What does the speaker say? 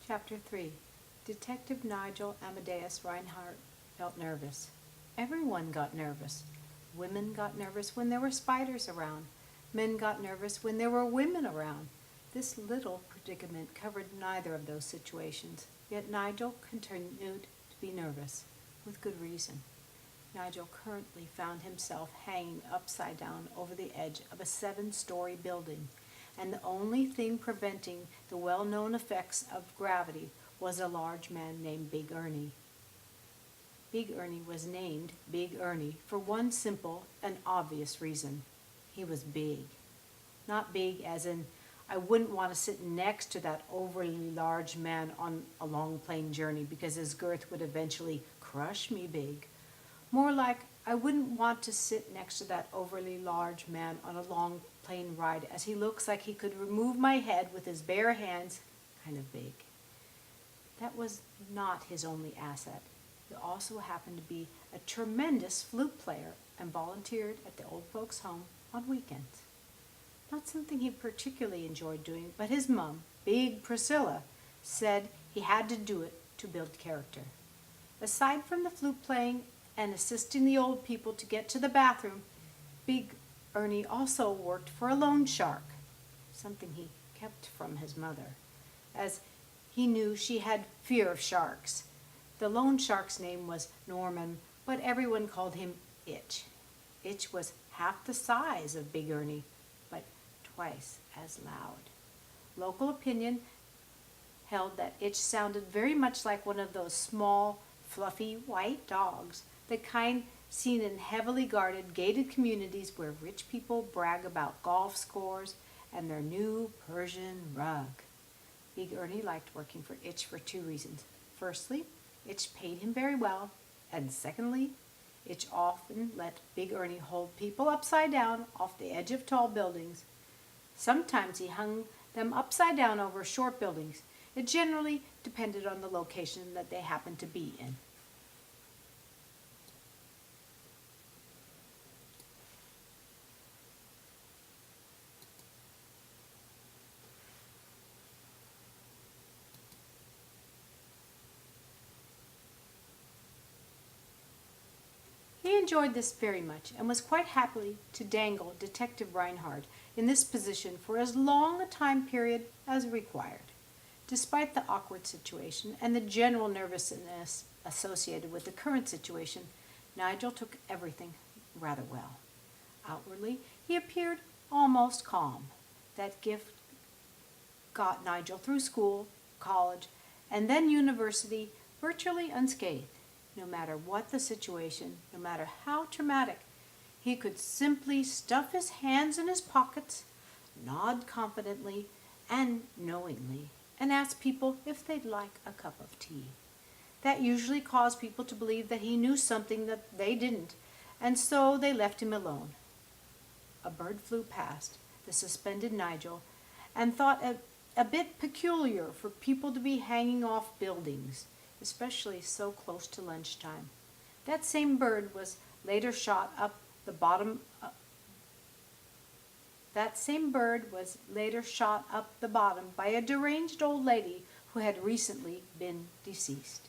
Chapter 3. Detective Nigel Amadeus Reinhardt felt nervous. Everyone got nervous. Women got nervous when there were spiders around. Men got nervous when there were women around. This little predicament covered neither of those situations, yet Nigel continued to be nervous, with good reason. Nigel currently found himself hanging upside down over the edge of a 7-story building, and the only thing preventing the well-known effects of gravity was a large man named Big Ernie. Big Ernie was named Big Ernie for one simple and obvious reason. He was big. Not big as in, I wouldn't want to sit next to that overly large man on a long plane journey because his girth would eventually crush me big. More like, I wouldn't want to sit next to that overly large man on a long plane ride as he looks like he could remove my head with his bare hands, kind of big. That was not his only asset. He also happened to be a tremendous flute player and volunteered at the old folks' home on weekends. Not something he particularly enjoyed doing, but his mom, Big Priscilla, said he had to do it to build character. Aside from the flute playing and assisting the old people to get to the bathroom, Big Ernie also worked for a loan shark, something he kept from his mother, as he knew she had fear of sharks. The loan shark's name was Norman, but everyone called him Itch. Itch was half the size of Big Ernie, but twice as loud. Local opinion held that Itch sounded very much like one of those small, fluffy, white dogs, the kind seen in heavily guarded, gated communities where rich people brag about golf scores and their new Persian rug. Big Ernie liked working for Itch for 2 reasons. Firstly, Itch paid him very well, and secondly, Itch often let Big Ernie hold people upside down off the edge of tall buildings. Sometimes he hung them upside down over short buildings. It generally depended on the location that they happened to be in. He enjoyed this very much and was quite happy to dangle Detective Reinhardt in this position for as long a time period as required. Despite the awkward situation and the general nervousness associated with the current situation, Nigel took everything rather well. Outwardly, he appeared almost calm. That gift got Nigel through school, college, and then university virtually unscathed. No matter what the situation, no matter how traumatic, he could simply stuff his hands in his pockets, nod confidently and knowingly, and ask people if they'd like a cup of tea. That usually caused people to believe that he knew something that they didn't, and so they left him alone. A bird flew past the suspended Nigel and thought it a bit peculiar for people to be hanging off buildings, especially so close to lunchtime. That same bird was later shot up the bottom by a deranged old lady who had recently been deceased.